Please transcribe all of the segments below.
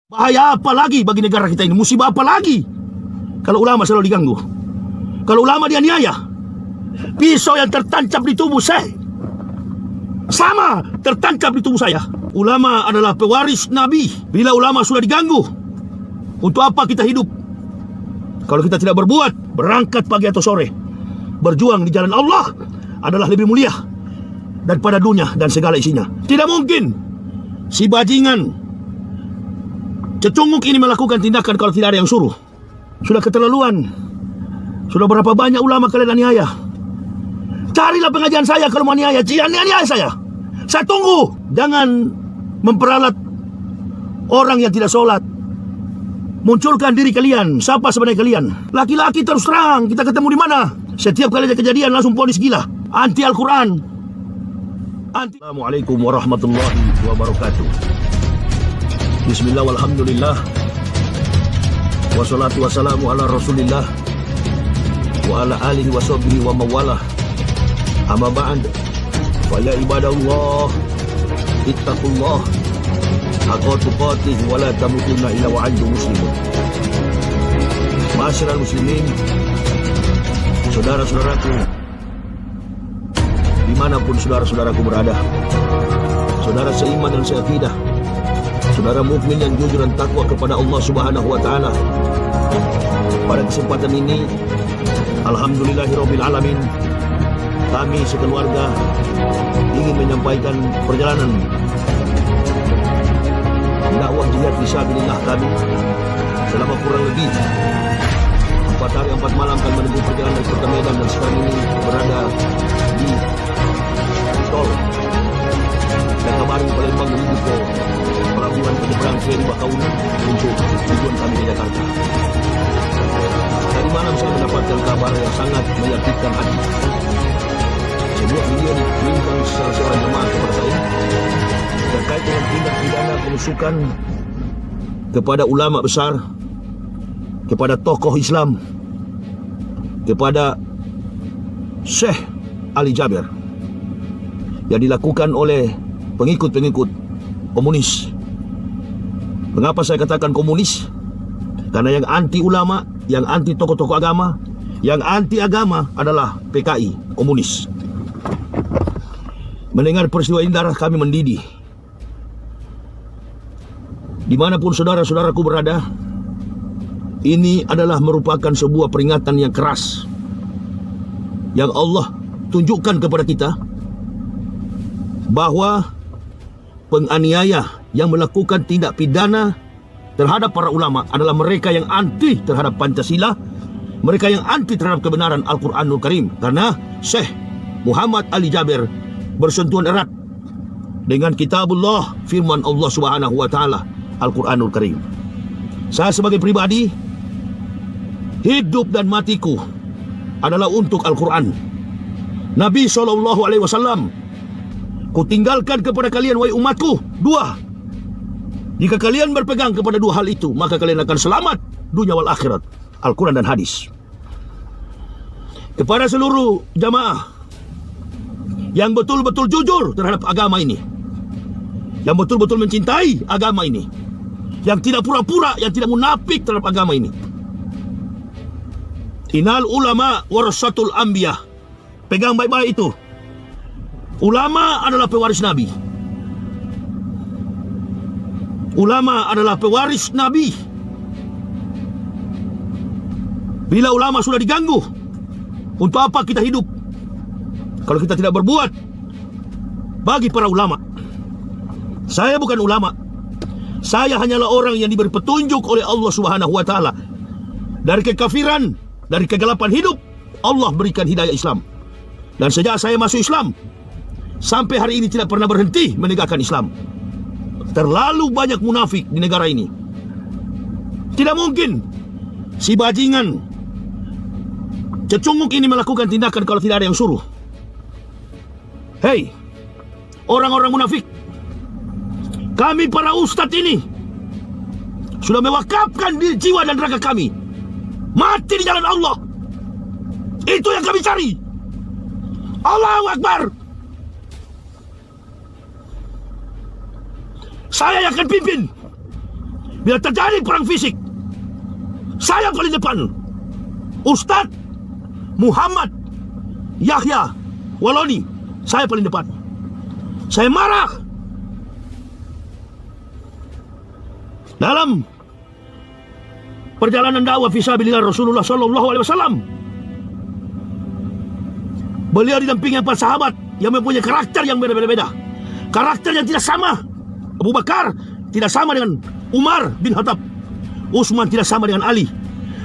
Bahaya apa lagi bagi negara kita ini? Musibah apa lagi kalau ulama selalu diganggu? Kalau ulama dianiaya, pisau yang tertancap di tubuh saya sama tertancap di tubuh saya. Ulama adalah pewaris Nabi. Bila ulama sudah diganggu, untuk apa kita hidup? Kalau kita tidak berbuat, berangkat pagi atau sore, berjuang di jalan Allah adalah lebih mulia daripada dunia dan segala isinya. Tidak mungkin si bajingan cecunguk ini melakukan tindakan kalau tidak ada yang suruh. Sudah keterlaluan. Sudah berapa banyak ulama kalian aniaya? Carilah pengajian saya kalau mau aniaya. Jangan aniaya saya. Saya tunggu. Jangan memperalat orang yang tidak sholat. Munculkan diri kalian. Siapa sebenarnya kalian? Laki-laki terus terang. Kita ketemu di mana? Setiap kali ada kejadian langsung vonis gila. Anti Al-Quran. Assalamualaikum warahmatullahi wabarakatuh. Bismillah walhamdulillah. Wassalatu wassalamu ala rasulillah wa ala alihi wa sahbihi wa mawalah. Amma ba'd. Fa ya ibadallah, ittaqullah haqqa tuqatih wa la tamutunna illa wa antum muslimun. Ma'asyiral muslimin, saudara-saudaraku dimanapun saudara-saudaraku berada, saudara seiman dan seakidah, saudara mukmin yang jujur dan takwa kepada Allah Subhanahu wa taala. Pada kesempatan ini, alhamdulillahirabbil alamin, kami sekeluarga ingin menyampaikan perjalanan dakwah jihad fisabilillah kami selama kurang lebih 4 hari 4 malam kami menempuh perjalanan dari Kota Medan dan sekarang ini berada di tol Jakabaring Palembang menuju ke pelabuhan penyeberang feri Bakauheni untuk tujuan kami ke Jakarta. Tadi malam saya mendapatkan kabar yang sangat menyakitkan hati. Sebuah video dikirimkan salah seorang jemaah kepada saya terkait dengan tindak pidana penusukan kepada ulama besar, kepada tokoh Islam, kepada Syekh Ali Jaber yang dilakukan oleh pengikut-pengikut komunis. Mengapa saya katakan komunis? Karena yang anti ulama, yang anti tokoh-tokoh agama, yang anti agama adalah PKI, komunis. Mendengar peristiwa ini darah kami mendidih. Dimanapun saudara-saudaraku berada, ini adalah merupakan sebuah peringatan yang keras yang Allah tunjukkan kepada kita, bahwa penganiaya yang melakukan tindak pidana terhadap para ulama adalah mereka yang anti terhadap Pancasila, mereka yang anti terhadap kebenaran Al-Quranul Karim. Karena Syekh Muhammad Ali Jaber bersentuhan erat dengan kitabullah, firman Allah Subhanahu wa taala, Al-Quranul Karim. Saya sebagai pribadi, hidup dan matiku adalah untuk Al-Quran. Nabi SAW, kutinggalkan kepada kalian wahai umatku 2. Jika kalian berpegang kepada 2 hal itu, maka kalian akan selamat dunia wal akhirat. Al-Quran dan hadis. Kepada seluruh jamaah yang betul-betul jujur terhadap agama ini, yang betul-betul mencintai agama ini, yang tidak pura-pura, yang tidak munafik terhadap agama ini. Innal ulama warasatul anbiya. Pegang baik-baik itu. Ulama adalah pewaris Nabi. Ulama adalah pewaris Nabi. Bila ulama sudah diganggu, untuk apa kita hidup kalau kita tidak berbuat bagi para ulama? Saya bukan ulama. Saya hanyalah orang yang diberi petunjuk oleh Allah Subhanahu wa taala. Dari kekafiran, dari kegelapan hidup, Allah berikan hidayah Islam. Dan sejak saya masuk Islam, sampai hari ini tidak pernah berhenti menegakkan Islam. Terlalu banyak munafik di negara ini. Tidak mungkin si bajingan cecunguk ini melakukan tindakan kalau tidak ada yang suruh. Hei, orang-orang munafik, kami para ustadz ini sudah mewakafkan diri, jiwa dan raga kami mati di jalan Allah. Itu yang kami cari. Allahu Akbar. Saya yang akan pimpin. Bila terjadi perang fisik, saya paling depan. Ustadz Muhammad Yahya Waloni, saya paling depan. Saya marah. Dalam perjalanan dakwah fisabilillah Rasulullah sallallahu alaihi wasallam, beliau didampingi 4 sahabat yang mempunyai karakter yang berbeda-beda. Karakter yang tidak sama. Abu Bakar tidak sama dengan Umar bin Khattab. Utsman tidak sama dengan Ali.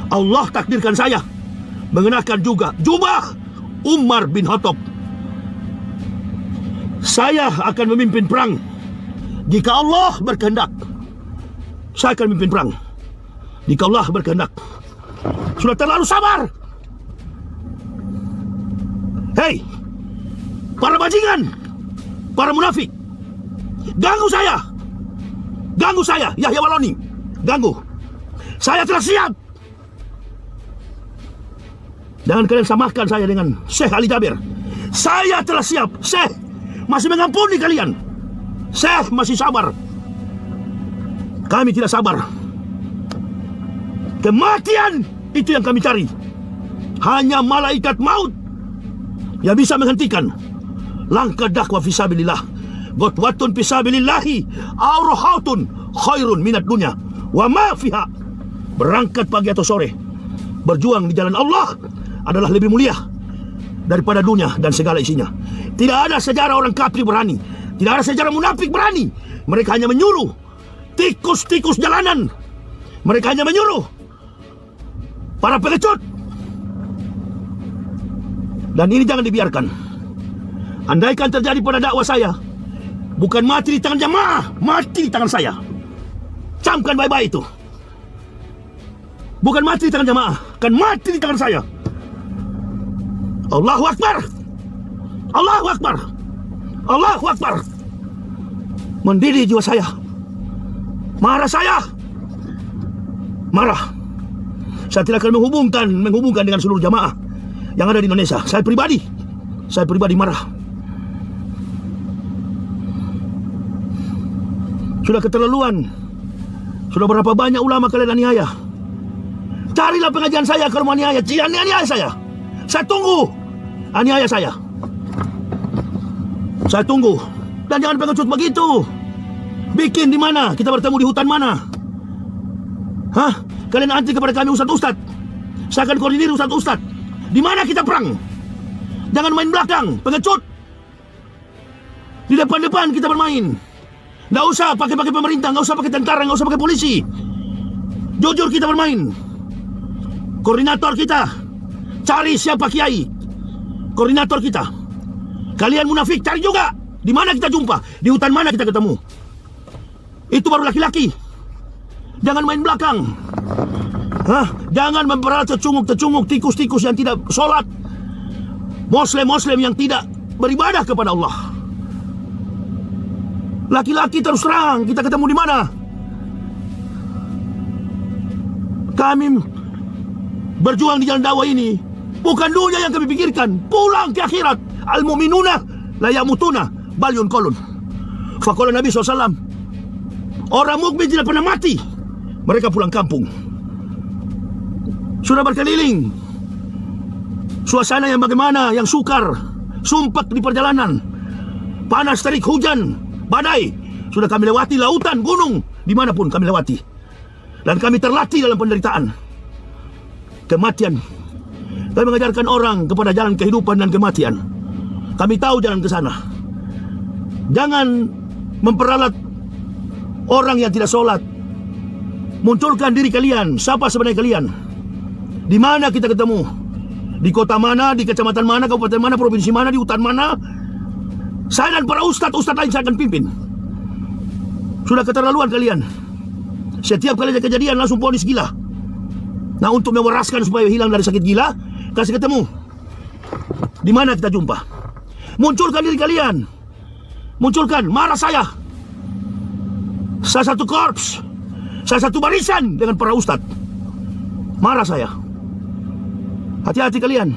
Allah takdirkan saya mengenakan juga jubah Umar bin Khattab. Saya akan memimpin perang jika Allah berkehendak. Saya akan memimpin perang jika Allah berkehendak. Sudah terlalu sabar. Hei, para bajingan, para munafik, ganggu saya, Yahya Waloni, ganggu. Saya telah siap. Jangan kalian samakan saya dengan Syekh Ali Jabir. Saya telah siap. Syekh masih mengampuni kalian. Syekh masih sabar. Kami tidak sabar. Kematian itu yang kami cari. Hanya malaikat maut yang bisa menghentikan langkah dakwah fisabilillah. Gotwatun fisabilillahi aurohautun khairun minat dunya wa ma fiha. Berangkat pagi atau sore, berjuang di jalan Allah adalah lebih mulia daripada dunia dan segala isinya. Tidak ada sejarah orang kafir berani, tidak ada sejarah munafik berani. Mereka hanya menyuruh tikus-tikus jalanan. Mereka hanya menyuruh para pengecut. Dan ini jangan dibiarkan. Andaikan terjadi pada dakwah saya, bukan mati di tangan jamaah, mati di tangan saya. Camkan baik-baik itu. Bukan mati di tangan jamaah, akan mati di tangan saya. Allahu Akbar. Allahu Akbar. Allahu Akbar. Mendidih jiwa saya. Marah saya. Marah. Saya tidak akan menghubungkan dengan seluruh jamaah yang ada di Indonesia. Saya pribadi marah. Sudah keterlaluan. Sudah berapa banyak ulama kalian aniaya. Carilah pengajian saya kalau mau aniaya. Jangan aniaya saya. Saya tunggu aniaya saya. Saya tunggu. Dan jangan pengecut begitu. Bikin di mana? Kita bertemu di hutan mana? Hah? Kalian anti kepada kami ustad-ustad. Saya akan koordinir ustad-ustad. Di mana kita perang? Jangan main belakang, pengecut. Di depan-depan kita bermain. Nggak usah pakai pemerintah, nggak usah pakai tentara, nggak usah pakai polisi. Jujur kita bermain. Koordinator kita, cari siapa kiai. Koordinator kita. Kalian munafik, cari juga. Di mana kita jumpa? Di hutan mana kita ketemu? Itu baru laki-laki. Jangan main belakang. Hah? Jangan memperalat tecunguk-tecunguk, tikus-tikus yang tidak sholat, Muslim-Muslim yang tidak beribadah kepada Allah. Laki-laki terus terang, kita ketemu di mana? Kami berjuang di jalan dakwah ini. Bukan dunia yang kami pikirkan. Pulang ke akhirat. Al-mu'minuna la yamutuna bal yunqalun. Faqala Nabi SAW, orang mukmin tidak pernah mati, mereka pulang kampung. Sudah berkeliling. Suasana yang bagaimana? Yang sukar, sumpek di perjalanan. Panas terik, hujan, badai. Sudah kami lewati lautan, gunung, dimanapun kami lewati. Dan kami terlatih dalam penderitaan. Kematian. Kami mengajarkan orang kepada jalan kehidupan dan kematian. Kami tahu jalan ke sana. Jangan memperalat orang yang tidak sholat. Munculkan diri kalian. Siapa sebenarnya kalian? Di mana kita ketemu? Di kota mana, di kecamatan mana, kabupaten mana, provinsi mana, di hutan mana? Saya dan para ustadz lain saya akan pimpin. Sudah keterlaluan kalian. Setiap kali ada kejadian langsung vonis gila. Nah, untuk mewaraskan supaya hilang dari sakit gila, kasih ketemu. Di mana kita jumpa? Munculkan diri kalian. Munculkan, marah saya. Saya satu korps. Saya satu barisan dengan para ustadz. Marah saya. Hati-hati kalian.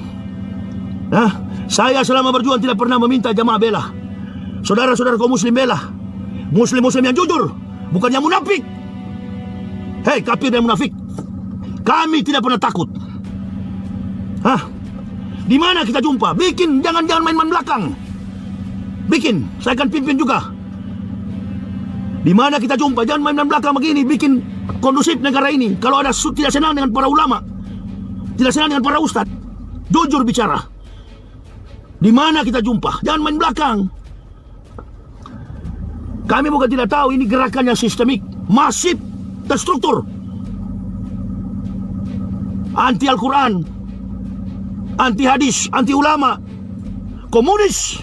Nah, saya selama berjuang tidak pernah meminta jamaah bela. Saudara-saudara kaum muslim bela. Muslim-muslim yang jujur, bukan yang munafik. Hei kafir dan munafik, kami tidak pernah takut. Hah? Di mana kita jumpa? Bikin, jangan main-main belakang. Bikin, saya akan pimpin juga. Di mana kita jumpa? Jangan main-main belakang begini. Bikin kondusif negara ini. Kalau ada tidak senang dengan para ulama, tidak senang dengan para ustadz, jujur bicara. Di mana kita jumpa? Jangan main belakang. Kami bukan tidak tahu, ini gerakan yang sistemik, masif, terstruktur. Anti Al-Quran, anti hadis, anti ulama, komunis.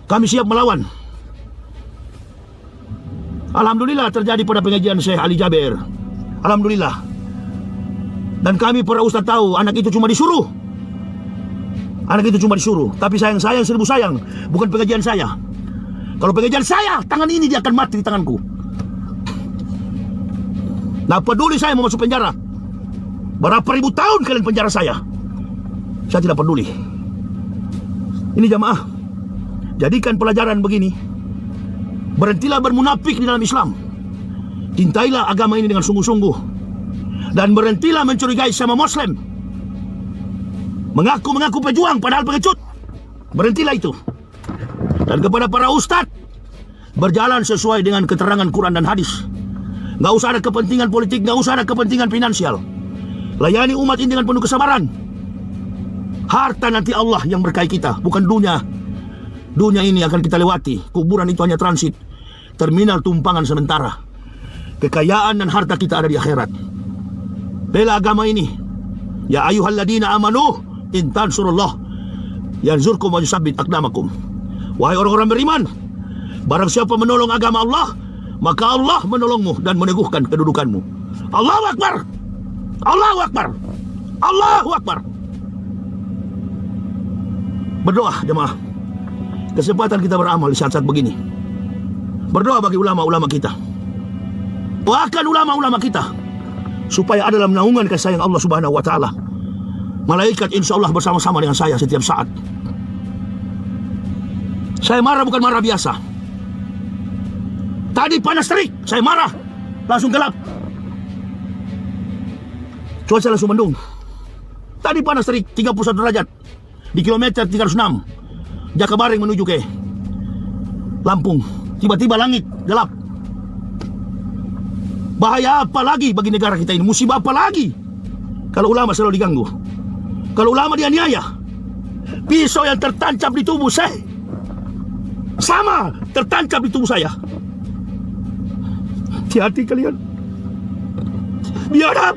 Kami siap melawan. Alhamdulillah terjadi pada pengajian Syekh Ali Jaber. Alhamdulillah. Dan kami para ustaz tahu anak itu cuma disuruh. Anak itu cuma disuruh. Tapi sayang seribu sayang, bukan pengajian saya. Kalau pengajian saya, tangan ini dia akan mati di tanganku. Nah peduli saya mau masuk penjara. Berapa ribu tahun kalian penjara saya tidak peduli. Ini jamaah, jadikan pelajaran begini. Berhentilah bermunafik di dalam Islam. Cintailah agama ini dengan sungguh-sungguh. Dan berhentilah mencurigai sama Muslim. Mengaku pejuang padahal pengecut. Berhentilah itu. Dan kepada para ustadz, berjalan sesuai dengan keterangan Quran dan hadis. Nggak usah ada kepentingan politik, nggak usah ada kepentingan finansial. Layani umat ini dengan penuh kesabaran. Harta nanti Allah yang berkahi kita, bukan dunia. Dunia ini akan kita lewati. Kuburan itu hanya transit, terminal tumpangan sementara. Kekayaan dan harta kita ada di akhirat. Bela agama ini. Ya ayyuhalladzina amanu in tansurullah yanzurkum wa yusabbit aqdamakum. Wahai orang-orang beriman, barang siapa menolong agama Allah, maka Allah menolongmu dan meneguhkan kedudukanmu. Allahu Akbar. Allahu Akbar. Allahu Akbar. Berdoa jemaah. Kesempatan kita beramal di saat-saat begini. Berdoa bagi ulama-ulama kita. Doakan ulama-ulama kita supaya ada dalam naungan kasih sayang Allah Subhanahu wa taala. Malaikat insya Allah bersama-sama dengan saya setiap saat. Saya marah bukan marah biasa. Tadi panas terik, saya marah, langsung gelap. Cuaca langsung mendung. Tadi panas terik 31 derajat di kilometer 306 Jakabaring menuju ke Lampung. Tiba-tiba langit gelap. Bahaya apa lagi bagi negara kita ini? Musibah apa lagi kalau ulama selalu diganggu? Kalau ulama dianiaya, pisau yang tertancap di tubuh saya sama tertancap di tubuh saya. Hati-hati kalian. Biadab.